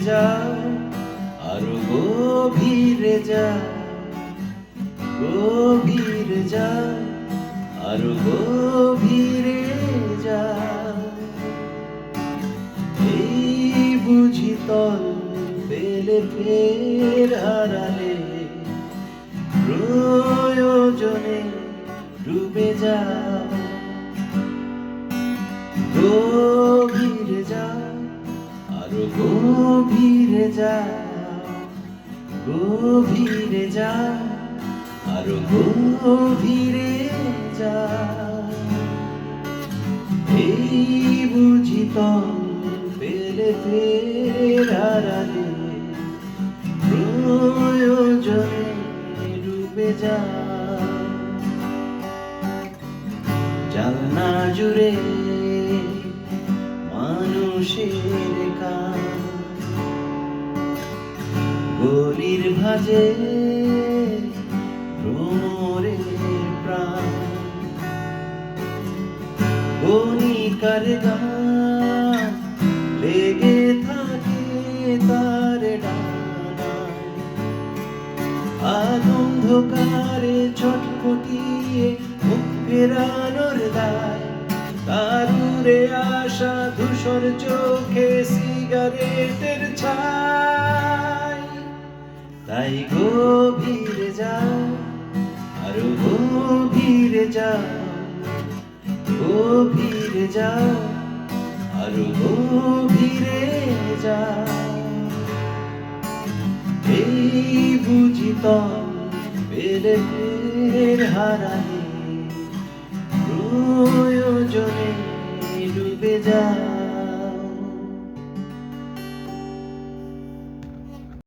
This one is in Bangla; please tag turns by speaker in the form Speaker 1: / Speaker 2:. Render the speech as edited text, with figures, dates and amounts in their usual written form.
Speaker 1: যাও, আরো গভীরে যাও, গভীরে যাও, আরো গভীরে যাও। এই বুঝি তল পেলে ফের হারালে, প্রয়োজনে ডুবে যাও, গভীরে যাও, আরো গভীরে যাও, গভীরে যাও, আরো গভীরে যাও। এই বুঝি তল পেলে ফের হারালে, প্রয়োজনে ডুবে যাও। জানলা জুড়ে মানুষের কান, গলির ভাঁজে ভ্রমরের প্রাণ, গণিকার গান লেগে থাকে তার ডানায়, অন্ধকারে ছটফটিয়ে মুখ ফেরানোর দায়, তার উড়ে আসা ধূসর চোখে সিগারেটের ছাই। তাই গভীরে যাও, আরো গভীরে যাও, গভীরে যাও, আরো গভীরে যাও। এই বুঝি তল পেলে ফের হারালে, প্রয়োজনে ডুবে যাও।